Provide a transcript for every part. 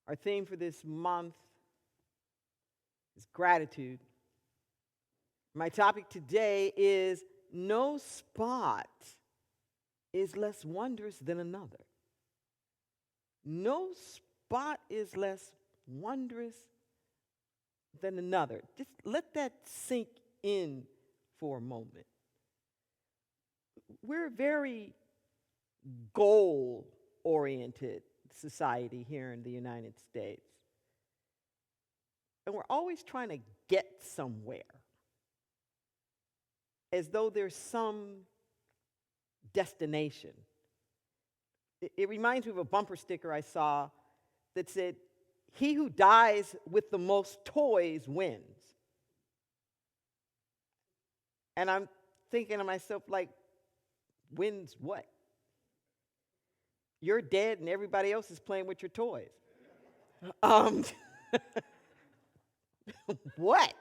Our theme for this month is gratitude. My topic today is no spot is less wondrous than another. No spot is less wondrous than another. Just let that sink in for a moment. We're a very goal-oriented society here in the United States. And we're always trying to get somewhere, as though there's some destination. It reminds me of a bumper sticker I saw that said, "He who dies with the most toys wins." And I'm thinking to myself, like, wins what? You're dead and everybody else is playing with your toys. What?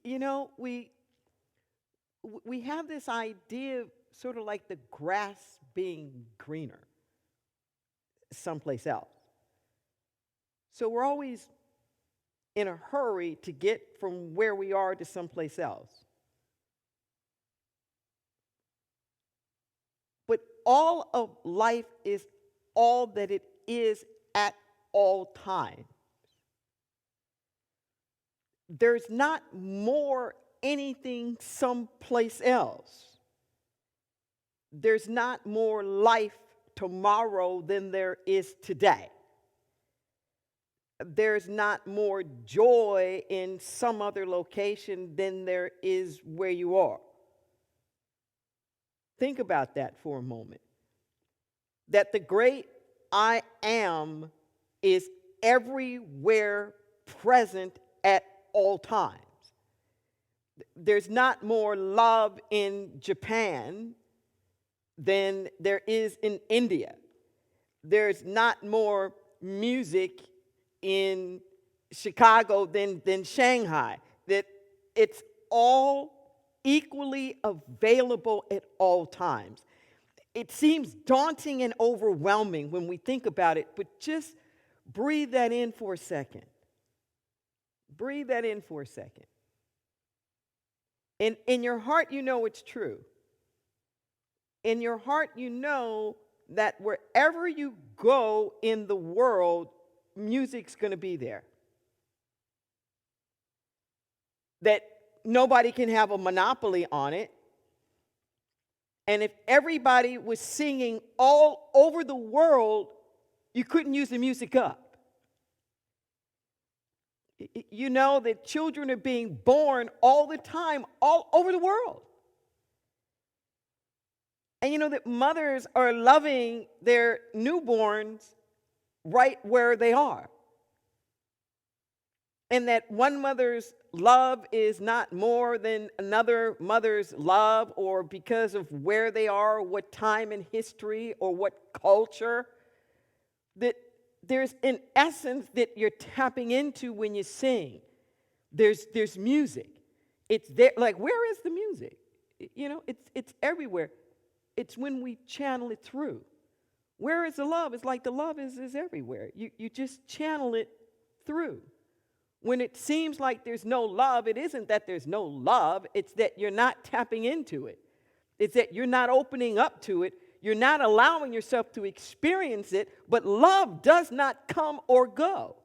You know, we have this idea of sort of like the grass being greener someplace else. So we're always in a hurry to get from where we are to someplace else. But all of life is all that it is at all times. There's not more anything someplace else. There's not more life tomorrow than there is today. There's not more joy in some other location than there is where you are. Think about that for a moment. That the great I am is everywhere present at all times. There's not more love in Japan than there is in India. There's not more music in Chicago than Shanghai. That it's all equally available at all times. It seems daunting and overwhelming when we think about it, but just breathe that in for a second. Breathe that in for a second. And in your heart, you know it's true. In your heart, you know that wherever you go in the world, music's going to be there. That nobody can have a monopoly on it. And if everybody was singing all over the world, you couldn't use the music up. You know that children are being born all the time, all over the world. And you know that mothers are loving their newborns right where they are. And that one mother's love is not more than another mother's love, or because of where they are, what time in history, or what culture. That there's an essence that you're tapping into when you sing. There's music. It's there. Like, where is the music? You know, it's everywhere. It's when we channel it through. Where is the love? It's like the love is everywhere. You just channel it through. When it seems like there's no love, it isn't that there's no love. It's that you're not tapping into it. It's that you're not opening up to it. You're not allowing yourself to experience it. But love does not come or go.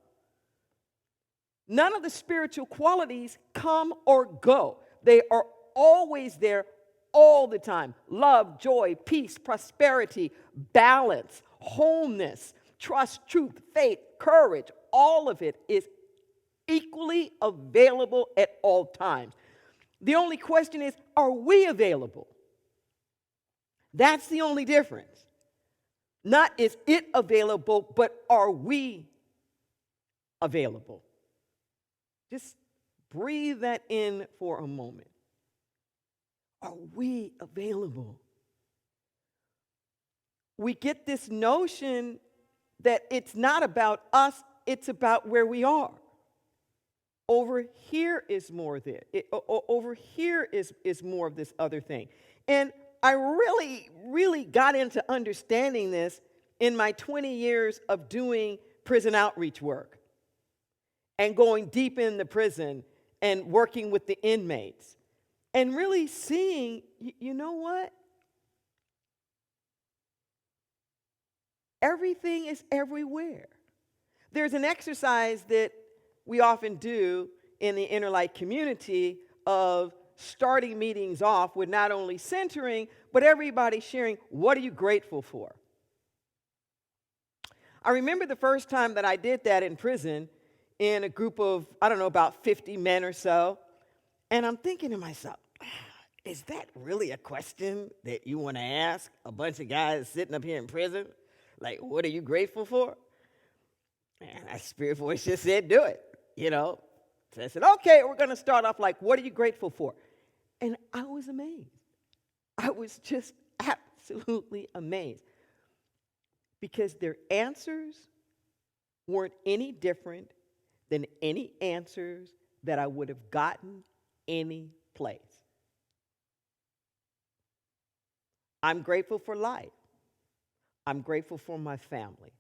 None of the spiritual qualities come or go. They are always there all the time. Love, joy, peace, prosperity, balance, wholeness, trust, truth, faith, courage. All of it is equally available at all times. The only question is, are we available? That's the only difference. Not is it available, but are we available? Just breathe that in for a moment. Are we available? We get this notion that it's not about us, it's about where we are. Over here is more of this. Over here is more of this other thing. And I really got into understanding this in my 20 years of doing prison outreach work and going deep in the prison and working with the inmates and really seeing, you know what? Everything is everywhere. There's an exercise that we often do in the Interlight community of starting meetings off with not only centering, but everybody sharing, what are you grateful for? I remember the first time that I did that in prison in a group of, I don't know, about 50 men or so. And I'm thinking to myself, is that really a question that you want to ask a bunch of guys sitting up here in prison? Like, what are you grateful for? And that spirit voice just said, do it, So I said, okay, we're going to start off like, what are you grateful for? And I was amazed. I was just absolutely amazed. Because their answers weren't any different than any answers that I would have gotten any place. I'm grateful for life. I'm grateful for my family.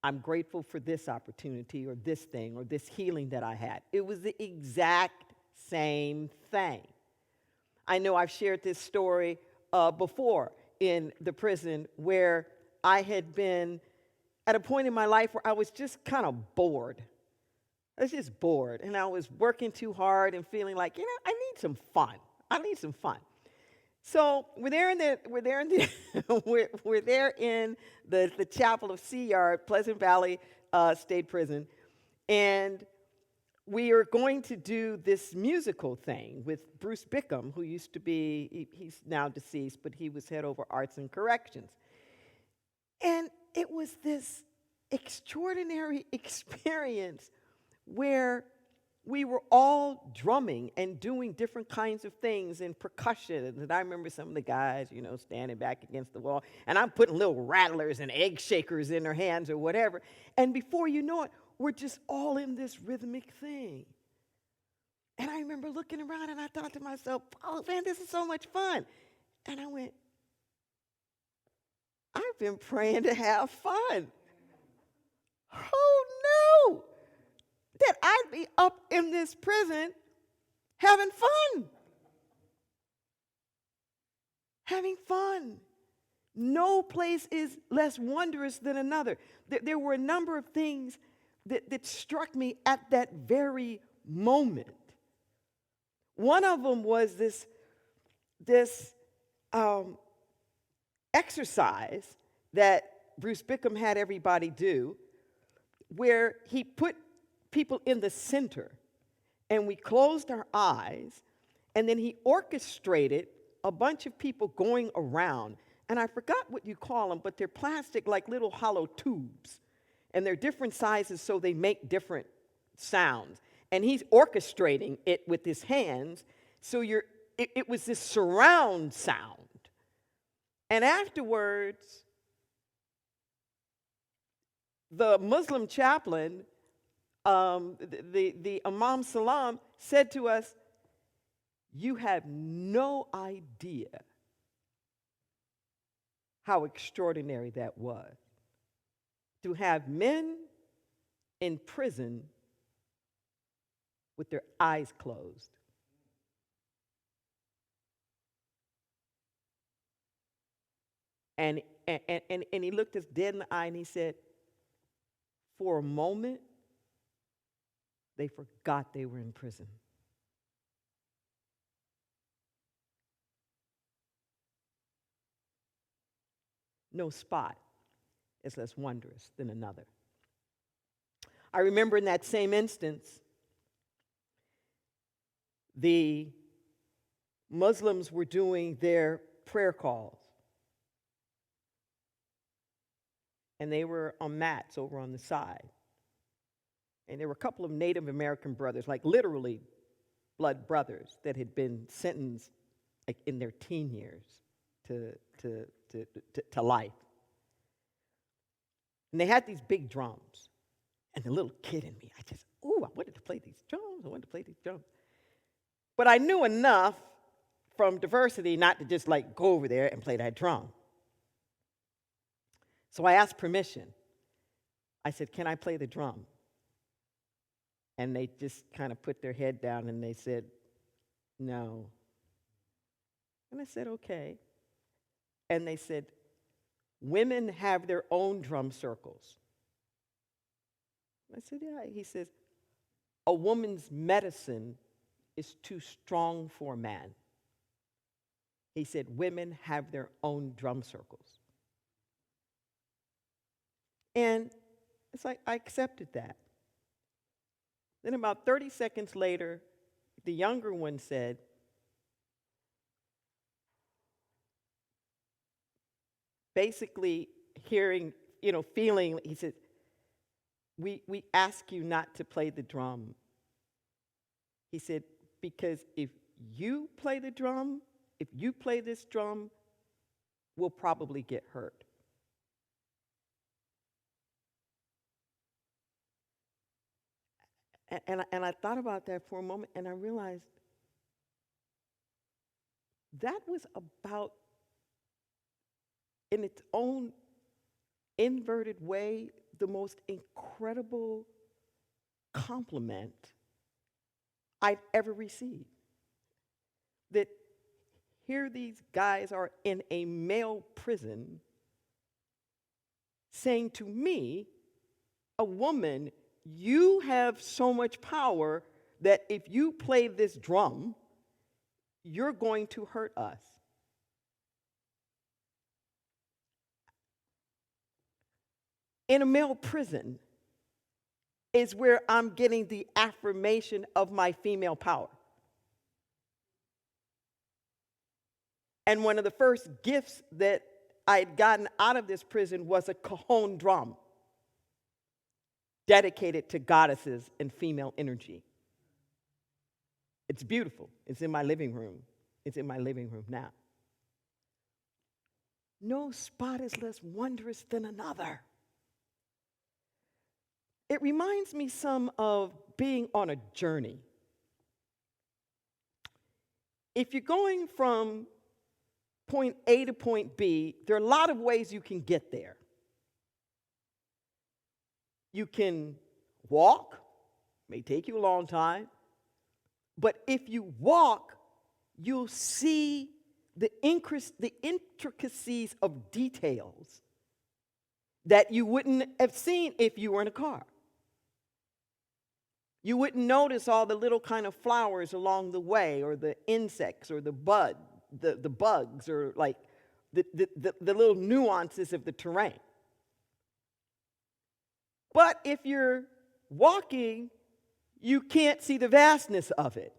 I'm grateful for this opportunity or this thing or this healing that I had. It was the exact same thing. I know I've shared this story before in the prison where I had been at a point in my life where I was just kind of bored. I was just bored, and I was working too hard and feeling like, I need some fun. I need some fun. So we're there in the chapel of Sea Yard, Pleasant Valley State Prison, and we are going to do this musical thing with Bruce Bickham, who used to be, he's now deceased, but he was head over Arts and Corrections. And it was this extraordinary experience where we were all drumming and doing different kinds of things and percussion. And I remember some of the guys, standing back against the wall, and I'm putting little rattlers and egg shakers in their hands or whatever. And before you know it, we're just all in this rhythmic thing. And I remember looking around and I thought to myself, oh man, this is so much fun. And I went, I've been praying to have fun. Who knew that I'd be up in this prison having fun? Having fun. No place is less wondrous than another. There were a number of things that struck me at that very moment. One of them was this exercise that Bruce Bickham had everybody do, where he put people in the center, and we closed our eyes, and then he orchestrated a bunch of people going around, and I forgot what you call them, but they're plastic, like little hollow tubes, and they're different sizes so they make different sounds, and he's orchestrating it with his hands, so it was this surround sound. And afterwards, the Muslim chaplain, the Imam Salam, said to us, you have no idea how extraordinary that was. To have men in prison with their eyes closed. And he looked us dead in the eye and he said, for a moment, they forgot they were in prison. No spot is less wondrous than another. I remember in that same instance, the Muslims were doing their prayer calls. And they were on mats over on the side. And there were a couple of Native American brothers, like literally blood brothers, that had been sentenced like in their teen years to life. And they had these big drums. And the little kid in me, I wanted to play these drums. But I knew enough from diversity not to just like go over there and play that drum. So I asked permission. I said, can I play the drum? And they just kind of put their head down and they said, no. And I said, okay. And they said, women have their own drum circles. I said, yeah. He says, a woman's medicine is too strong for a man. He said, women have their own drum circles. And it's like, I accepted that. Then about 30 seconds later, the younger one said, basically hearing, feeling, he said, we ask you not to play the drum. He said, because if you play the drum, if you play this drum, we'll probably get hurt. And I thought about that for a moment, and I realized that was about, in its own inverted way, the most incredible compliment I'd ever received. That here these guys are in a male prison saying to me, a woman, you have so much power that if you play this drum, you're going to hurt us. In a male prison is where I'm getting the affirmation of my female power. And one of the first gifts that I had gotten out of this prison was a cajon drum dedicated to goddesses and female energy. It's beautiful. It's in my living room. It's in my living room now. No spot is less wondrous than another. It reminds me some of being on a journey. If you're going from point A to point B, there are a lot of ways you can get there. You can walk, may take you a long time, but if you walk, you'll see the intricacies of details that you wouldn't have seen if you were in a car. You wouldn't notice all the little kind of flowers along the way, or the insects, or the bugs, or like the little nuances of the terrain. But if you're walking, you can't see the vastness of it.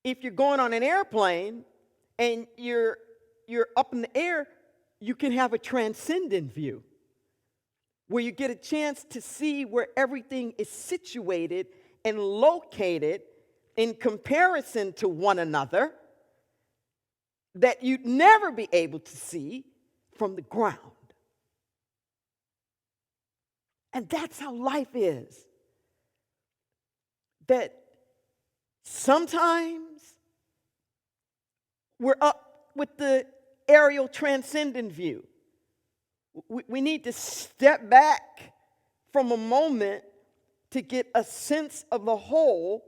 If you're going on an airplane and you're up in the air, you can have a transcendent view where you get a chance to see where everything is situated and located in comparison to one another that you'd never be able to see from the ground. And that's how life is. That sometimes we're up with the aerial transcendent view. We need to step back from a moment to get a sense of the whole,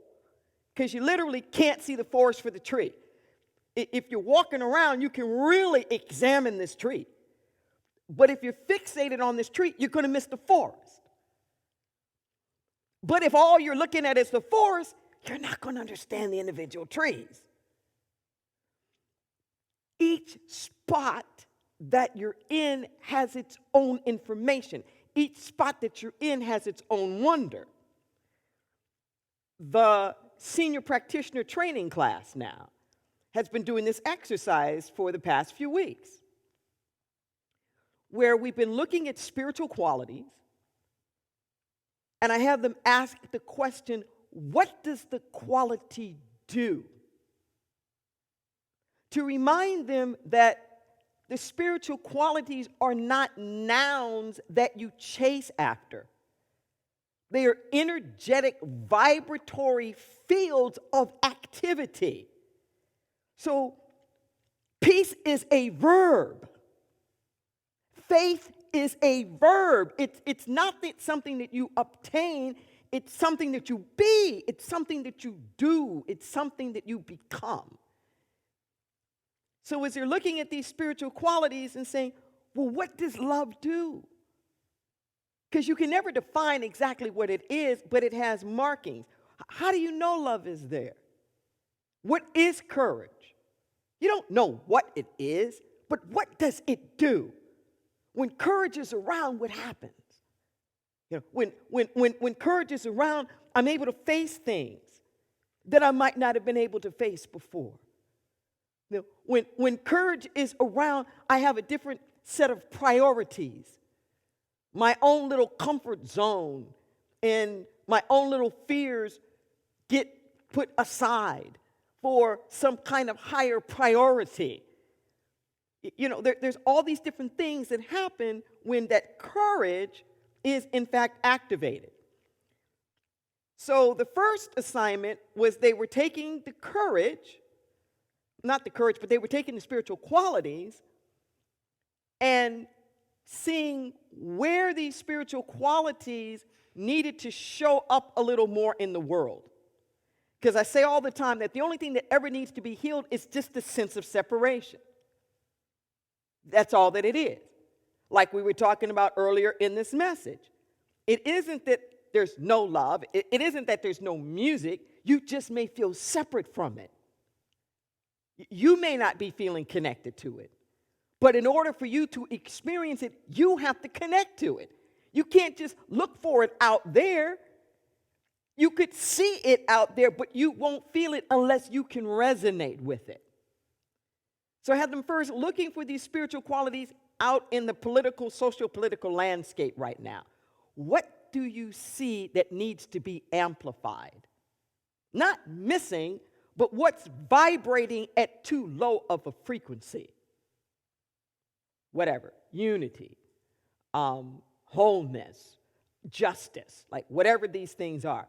because you literally can't see the forest for the tree. If you're walking around, you can really examine this tree. But if you're fixated on this tree, you're going to miss the forest. But if all you're looking at is the forest, you're not going to understand the individual trees. Each spot that you're in has its own information. Each spot that you're in has its own wonder. The senior practitioner training class now has been doing this exercise for the past few weeks, where we've been looking at spiritual qualities, and I have them ask the question, what does the quality do? To remind them that the spiritual qualities are not nouns that you chase after. They are energetic, vibratory fields of activity. So, peace is a verb. Faith is a verb. It's not something that you obtain. It's something that you be. It's something that you do. It's something that you become. So as you're looking at these spiritual qualities and saying, well, what does love do? Because you can never define exactly what it is, but it has markings. How do you know love is there? What is courage? You don't know what it is, but what does it do? When courage is around, what happens? You know, when courage is around, I'm able to face things that I might not have been able to face before. You know, when courage is around, I have a different set of priorities. My own little comfort zone and my own little fears get put aside for some kind of higher priority. You know, there's all these different things that happen when that courage is in fact activated. So the first assignment was they were taking the courage, not the courage, but they were taking the spiritual qualities and seeing where these spiritual qualities needed to show up a little more in the world. Because I say all the time that the only thing that ever needs to be healed is just the sense of separation. That's all that it is. Like we were talking about earlier in this message. It isn't that there's no love. It isn't that there's no music. You just may feel separate from it. You may not be feeling connected to it. But in order for you to experience it, you have to connect to it. You can't just look for it out there. You could see it out there, but you won't feel it unless you can resonate with it. So I had them first looking for these spiritual qualities out in the political, socio-political landscape right now. What do you see that needs to be amplified? Not missing, but what's vibrating at too low of a frequency? Whatever, unity, wholeness, justice, like whatever these things are.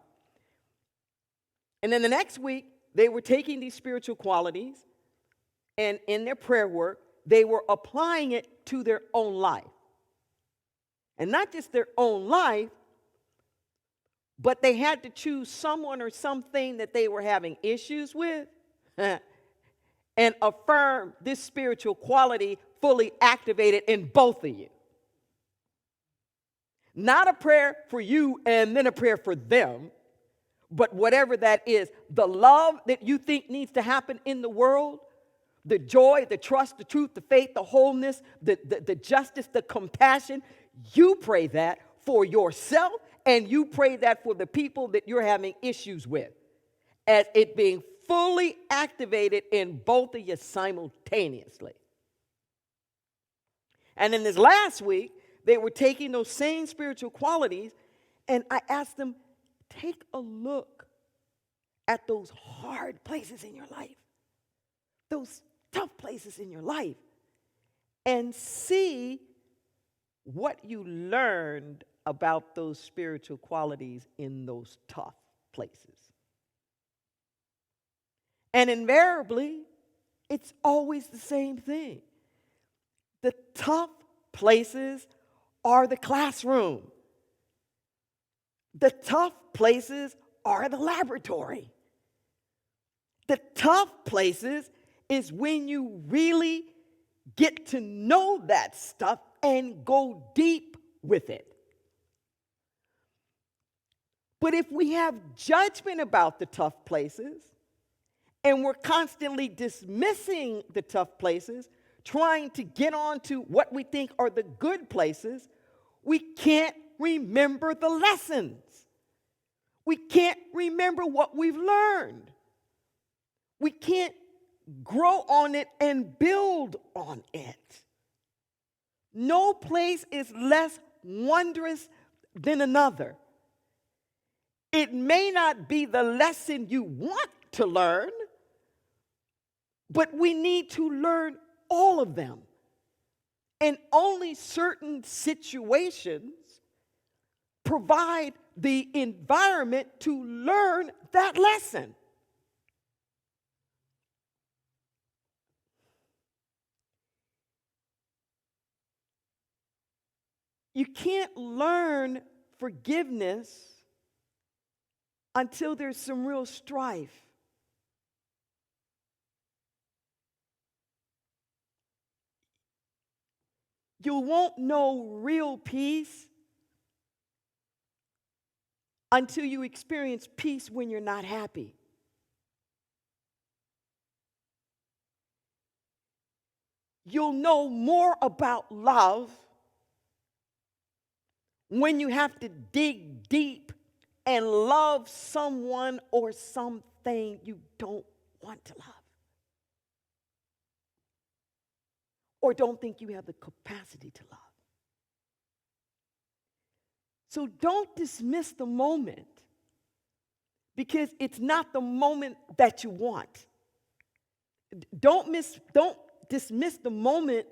And then the next week, they were taking these spiritual qualities, and in their prayer work, they were applying it to their own life. And not just their own life, but they had to choose someone or something that they were having issues with and affirm this spiritual quality fully activated in both of you. Not a prayer for you and then a prayer for them, but whatever that is, the love that you think needs to happen in the world, the joy, the trust, the truth, the faith, the wholeness, the justice, the compassion, you pray that for yourself and you pray that for the people that you're having issues with, as it being fully activated in both of you simultaneously. And in this last week, they were taking those same spiritual qualities, and I asked them, take a look at those hard places in your life, those tough places in your life, and see what you learned about those spiritual qualities in those tough places. And invariably, it's always the same thing. The tough places are the classroom. The tough places are the laboratory. The tough places is when you really get to know that stuff and go deep with it. But if we have judgment about the tough places, and we're constantly dismissing the tough places, trying to get on to what we think are the good places, we can't remember the lessons. We can't remember what we've learned. We can't grow on it and build on it. No place is less wondrous than another. It may not be the lesson you want to learn, but we need to learn all of them. And only certain situations provide the environment to learn that lesson. You can't learn forgiveness until there's some real strife. You won't know real peace until you experience peace when you're not happy. You'll know more about love when you have to dig deep and love someone or something you don't want to love, or don't think you have the capacity to love. So don't dismiss the moment, because it's not the moment that you want. Don't dismiss the moment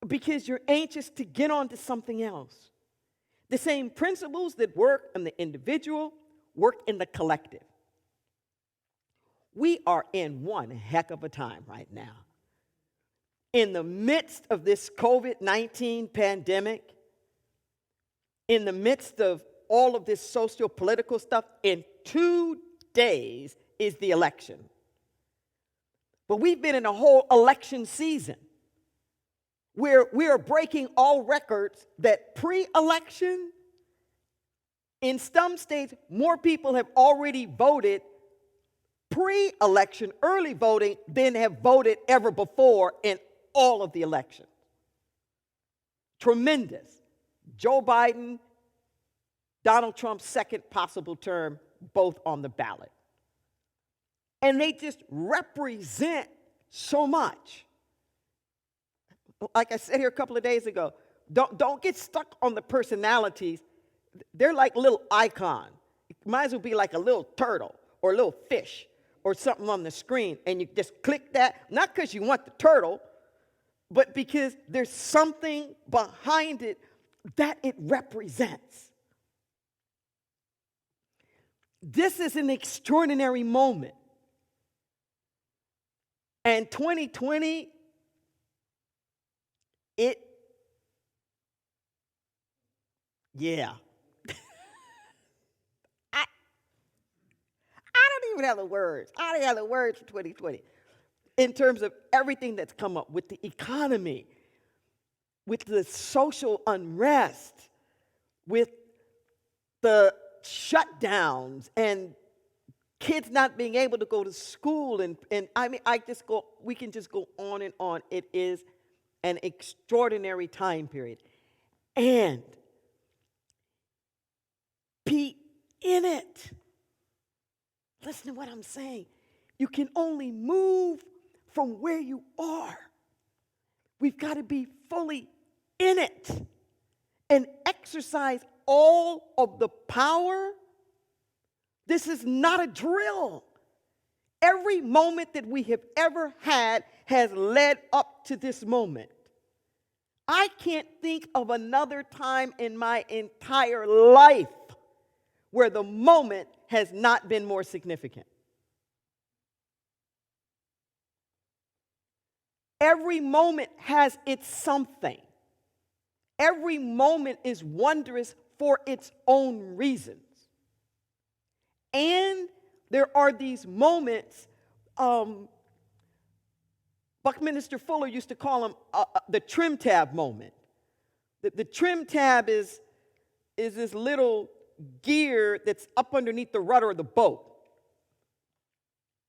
because you're anxious to get on to something else. The same principles that work in the individual work in the collective. We are in one heck of a time right now. In the midst of this COVID-19 pandemic, in the midst of all of this socio-political stuff, in 2 days is the election. But we've been in a whole election season where we are breaking all records that pre-election, in some states, more people have already voted pre-election, early voting, than have voted ever before in all of the elections. Tremendous. Joe Biden, Donald Trump's second possible term, both on the ballot. And they just represent so much. Like I said here a couple of days ago, don't get stuck on the personalities. They're like little icons. It might as well be like a little turtle or a little fish or something on the screen, and you just click that, not because you want the turtle, but because there's something behind it that it represents. This is an extraordinary moment. And 2020, yeah. I don't even have the words. I don't have the words for 2020 in terms of everything that's come up with the economy, with the social unrest, with the shutdowns and kids not being able to go to school. And I mean, we can just go on and on. It is an extraordinary time period. And be in it. Listen to what I'm saying. You can only move from where you are. We've got to be fully in it and exercise all of the power. This is not a drill. Every moment that we have ever had has led up to this moment. I can't think of another time in my entire life where the moment has not been more significant. Every moment has its something. Every moment is wondrous for its own reasons. And there are these moments, Buckminster Fuller used to call them the TrimTab moment. The TrimTab is this little gear that's up underneath the rudder of the boat.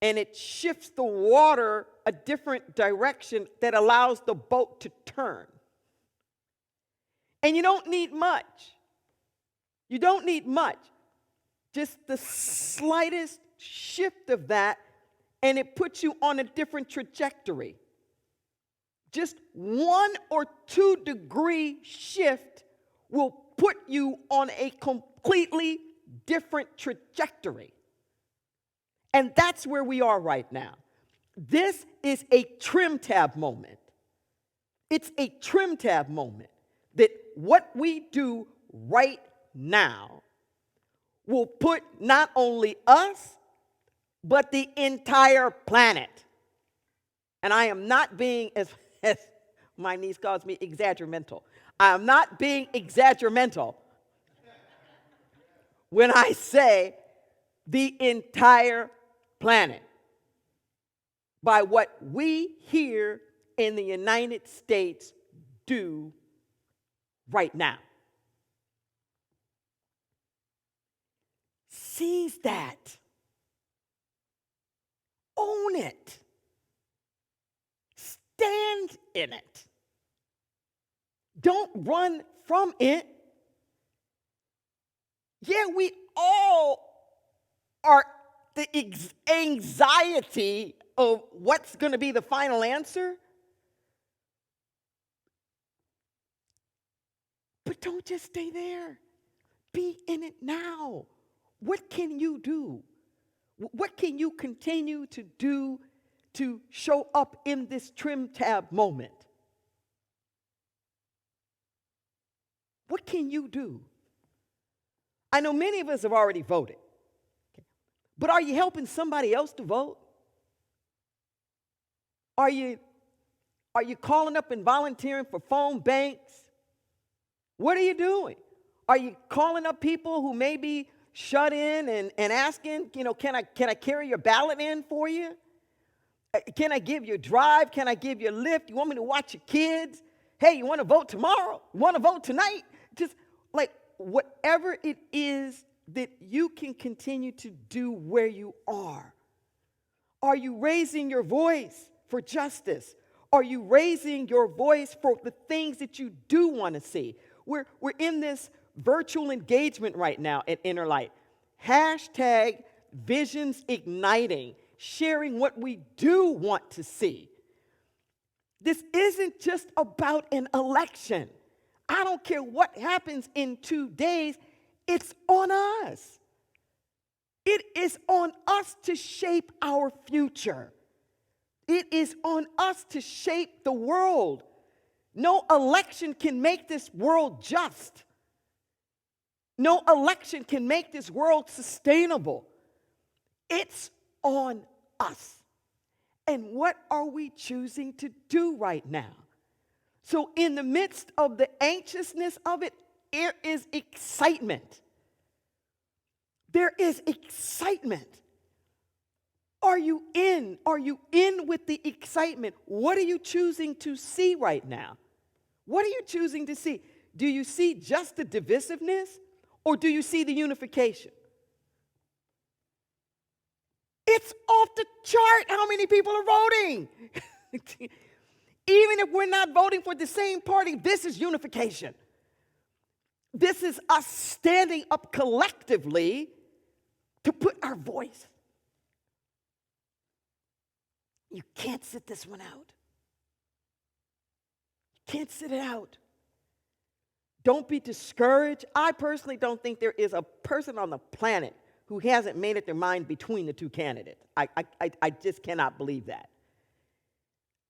And it shifts the water a different direction that allows the boat to turn. And you don't need much. You don't need much. Just the slightest shift of that, and it puts you on a different trajectory. Just 1 or 2 degree shift will put you on a completely different trajectory. And that's where we are right now. This is a TrimTab moment. It's a TrimTab moment that what we do right now will put not only us, but the entire planet. And I am not being as My niece calls me exaggeramental. I'm not being exaggeramental when I say the entire planet. By what we here in the United States do right now. Seize that. Own it. Stand in it. Don't run from it. Yeah, we all are the anxiety of what's going to be the final answer. But don't just stay there. Be in it now. What can you do? What can you continue to do to show up in this TrimTab moment? What can you do? I know many of us have already voted. But are you helping somebody else to vote? Are you calling up and volunteering for phone banks? What are you doing? Are you calling up people who may be shut in and asking, can I carry your ballot in for you? Can I give you a drive? Can I give you a lift? You want me to watch your kids? Hey, you want to vote tomorrow? You want to vote tonight? Just like whatever it is that you can continue to do where you are. Are you raising your voice for justice? Are you raising your voice for the things that you do want to see? We're in this virtual engagement right now at Interlight. Hashtag visions igniting, sharing what we do want to see. This isn't just about an election. I don't care what happens in 2 days, it's on us. It is on us to shape our future. It is on us to shape the world. No election can make this world just. No election can make this world sustainable. It's on us. And what are we choosing to do right now? So in the midst of the anxiousness of it, there is excitement. There is excitement. Are you in? Are you in with the excitement? What are you choosing to see right now? What are you choosing to see? Do you see just the divisiveness, or do you see the unification? It's off the chart how many people are voting. Even if we're not voting for the same party, this is unification. This is us standing up collectively to put our voice. You can't sit this one out. You can't sit it out. Don't be discouraged. I personally don't think there is a person on the planet who hasn't made up their mind between the two candidates. I just cannot believe that.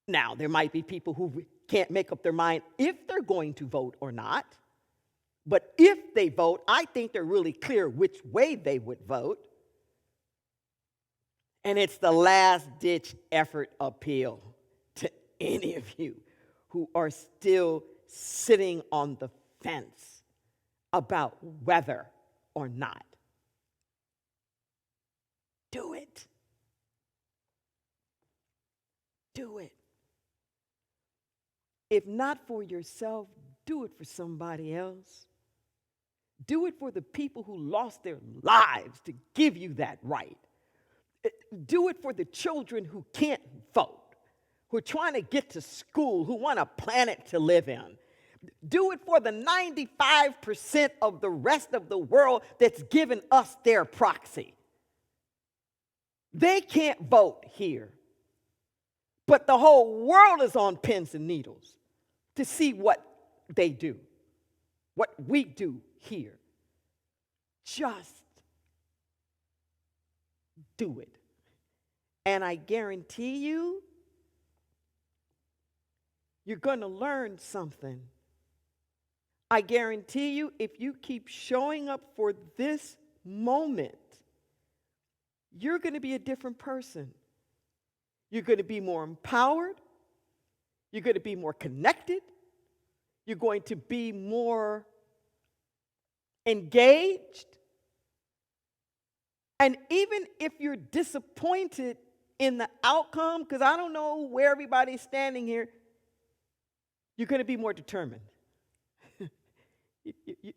Now, there might be people who can't make up their mind if they're going to vote or not. But if they vote, I think they're really clear which way they would vote. And it's the last-ditch effort appeal to any of you who are still sitting on the fence about whether or not. Do it. Do it. If not for yourself, do it for somebody else. Do it for the people who lost their lives to give you that right. Do it for the children who can't vote, who are trying to get to school, who want a planet to live in. Do it for the 95% of the rest of the world that's given us their proxy. They can't vote here, but the whole world is on pins and needles to see what they do, what we do here. Just do it. And I guarantee you, you're going to learn something. I guarantee you, if you keep showing up for this moment, you're going to be a different person. You're going to be more empowered. You're going to be more connected. You're going to be more engaged. And even if you're disappointed in the outcome, because I don't know where everybody's standing here, you're going to be more determined.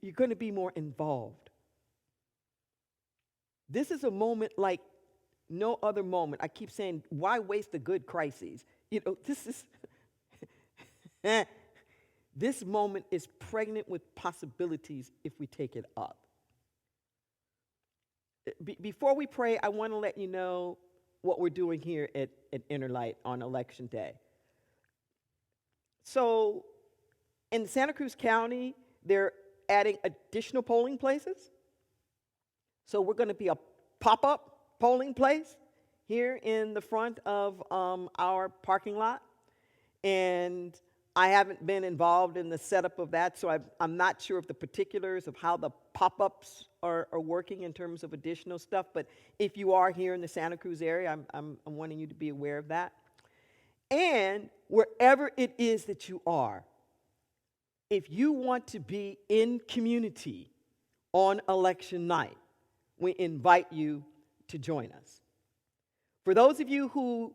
You're going to be more involved. This is a moment like no other moment. I keep saying, why waste a good crisis? This moment is pregnant with possibilities if we take it up. Before we pray, I want to let you know what we're doing here at Interlight on Election Day. So in Santa Cruz County, they're adding additional polling places. So we're going to be a pop-up polling place here in the front of our parking lot. And I haven't been involved in the setup of that, so I'm not sure of the particulars of how the pop-ups are working in terms of additional stuff. But if you are here in the Santa Cruz area, I'm wanting you to be aware of that. And wherever it is that you are, if you want to be in community on election night, we invite you to join us. For those of you who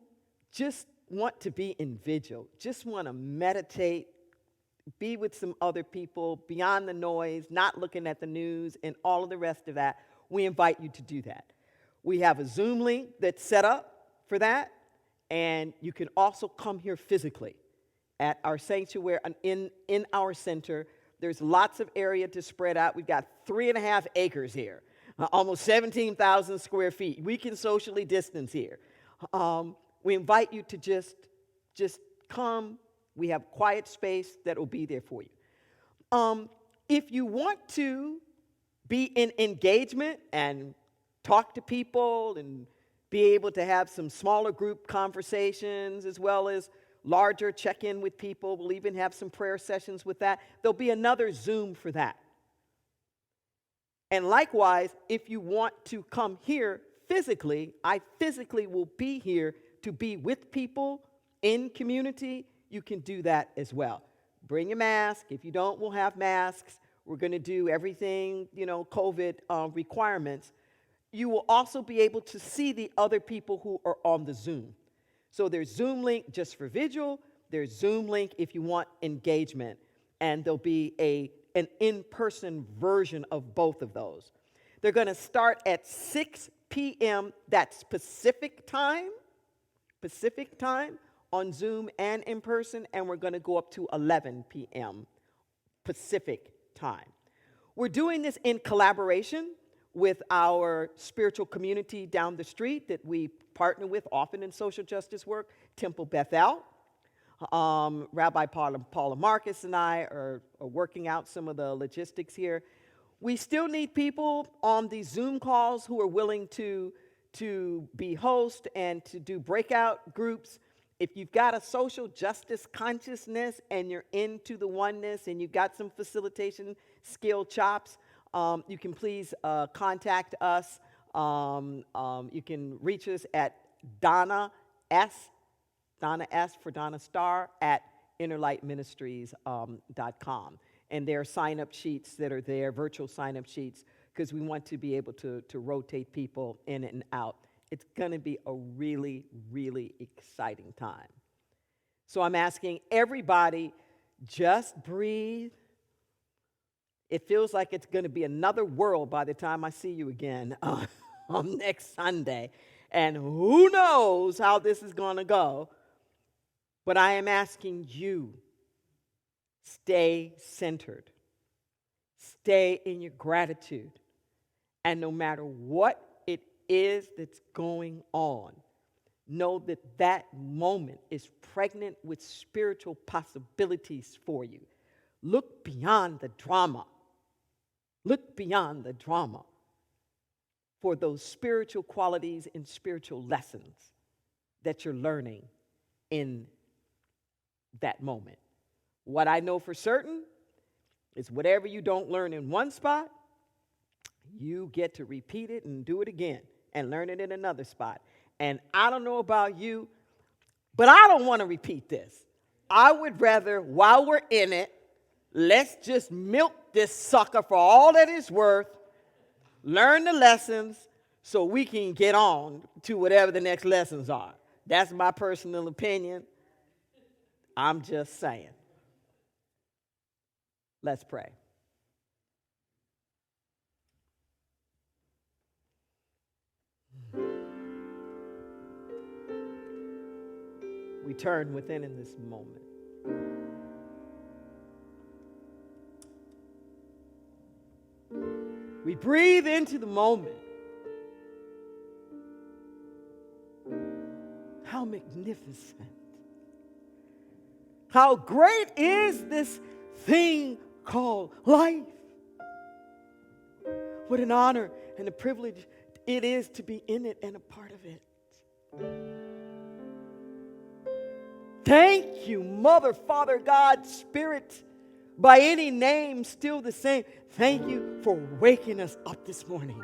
just want to be in vigil, just want to meditate, be with some other people, beyond the noise, not looking at the news, and all of the rest of that, we invite you to do that. We have a Zoom link that's set up for that, and you can also come here physically at our sanctuary, in our center. There's lots of area to spread out. We've got 3.5 acres here, almost 17,000 square feet. We can socially distance here. We invite you to just come. We have quiet space that will be there for you. If you want to be in engagement and talk to people and be able to have some smaller group conversations as well as larger check-in with people, we'll even have some prayer sessions with that. There'll be another Zoom for that. And likewise, if you want to come here physically, I physically will be here to be with people in community. You can do that as well. Bring your mask. If you don't, we'll have masks. We're going to do everything, COVID requirements. You will also be able to see the other people who are on the Zoom. So there's Zoom link just for vigil. There's Zoom link if you want engagement. And there'll be an in-person version of both of those. They're going to start at 6 p.m. That's Pacific time on Zoom and in person, and we're going to go up to 11 p.m. Pacific time. We're doing this in collaboration with our spiritual community down the street that we partner with often in social justice work, Temple Bethel. Rabbi Paula Marcus and I are working out some of the logistics here. We still need people on these Zoom calls who are willing to be host and to do breakout groups. If you've got a social justice consciousness and you're into the oneness and you've got some facilitation skill chops, you can please contact us. You can reach us at Donna S for Donna Star, at interlightministries.com. And there are sign-up sheets that are there, virtual sign-up sheets, because we want to be able to rotate people in and out. It's going to be a really, really exciting time. So I'm asking everybody, just breathe. It feels like it's going to be another world by the time I see you again on next Sunday. And who knows how this is going to go. But I am asking you, stay centered. Stay in your gratitude. And no matter what it is that's going on, know that that moment is pregnant with spiritual possibilities for you. Look beyond the drama. Look beyond the drama for those spiritual qualities and spiritual lessons that you're learning in that moment. What I know for certain is whatever you don't learn in one spot, you get to repeat it and do it again and learn it in another spot. And I don't know about you, but I don't want to repeat this. I would rather, while we're in it, let's just milk this sucker for all that it's worth, learn the lessons so we can get on to whatever the next lessons are. That's my personal opinion. I'm just saying. Let's pray. We turn within in this moment. We breathe into the moment. How magnificent. How great is this thing called life. What an honor and a privilege it is to be in it and a part of it. Thank you, Mother, Father, God, Spirit, by any name, still the same. Thank you for waking us up this morning.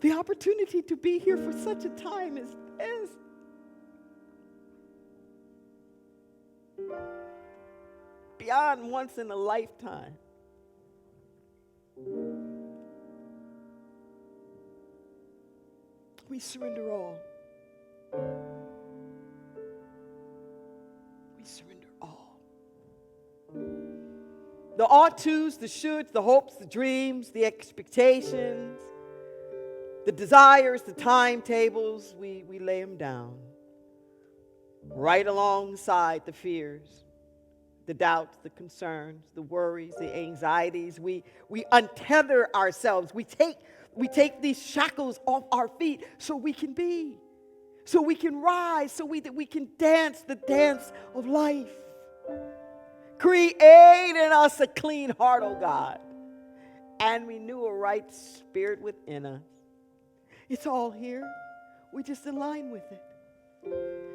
The opportunity to be here for such a time as this. Beyond once in a lifetime. We surrender all. We surrender all. The ought tos, the shoulds, the hopes, the dreams, the expectations, the desires, the timetables, we lay them down. Right alongside the fears, the doubts, the concerns, the worries, the anxieties. We untether ourselves. We take these shackles off our feet so we can be, so we can rise, so that we can dance the dance of life. Create in us a clean heart, oh God, and renew a right spirit within us. It's all here. We just align with it.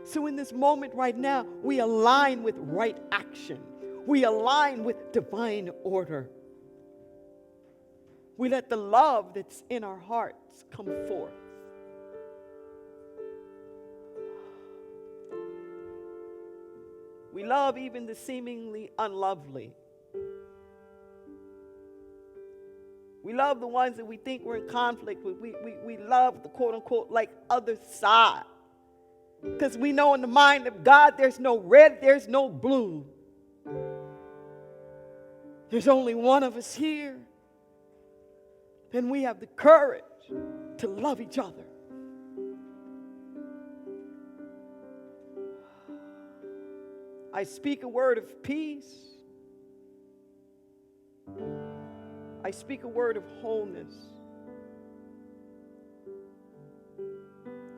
So in this moment right now, we align with right action. We align with divine order. We let the love that's in our hearts come forth. We love even the seemingly unlovely. We love the ones that we think we're in conflict with. We love the quote-unquote like other side. Because we know in the mind of God there's no red, there's no blue. There's only one of us here. And we have the courage to love each other. I speak a word of peace. I speak a word of wholeness.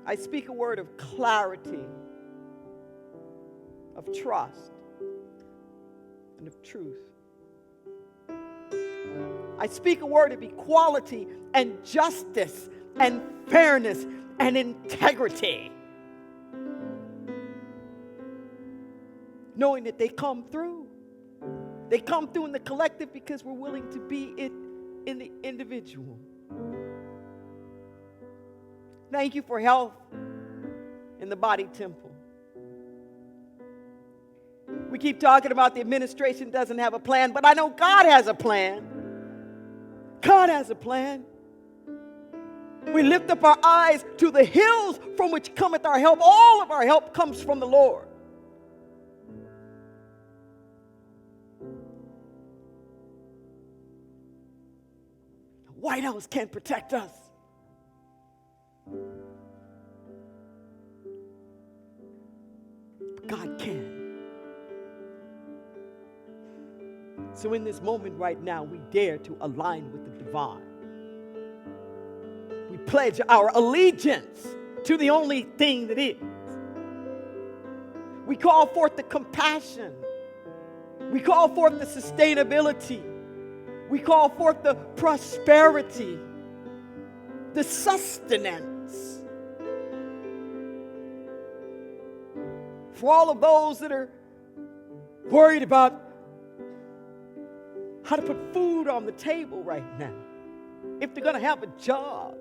I speak a word of clarity, of trust, and of truth. I speak a word of equality and justice and fairness and integrity. Knowing that they come through. They come through in the collective because we're willing to be it in the individual. Thank you for health in the body temple. We keep talking about the administration doesn't have a plan, but I know God has a plan. God has a plan. We lift up our eyes to the hills from which cometh our help. All of our help comes from the Lord. The White House can't protect us. But God can. So in this moment right now, we dare to align with the divine. We pledge our allegiance to the only thing that is. We call forth the compassion. We call forth the sustainability. We call forth the prosperity, the sustenance. For all of those that are worried about how to put food on the table right now, if they're going to have a job,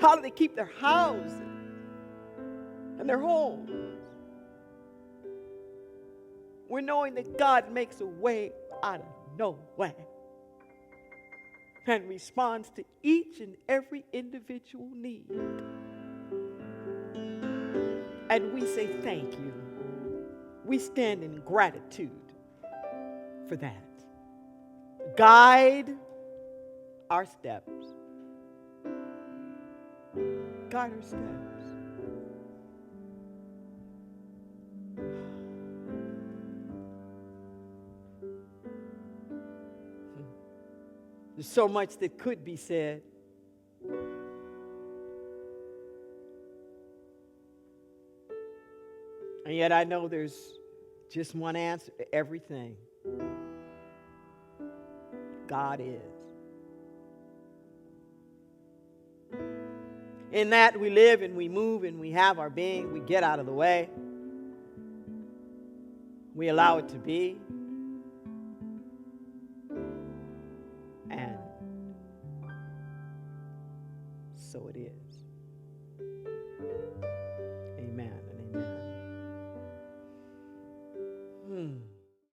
how do they keep their houses and their homes? We're knowing that God makes a way out of no way and responds to each and every individual need. And we say thank you. We stand in gratitude for that. Guide our steps. Guide our steps. There's so much that could be said. And yet I know there's just one answer to everything. God is. In that we live and we move and we have our being. We get out of the way. We allow it to be. And so it is. Amen.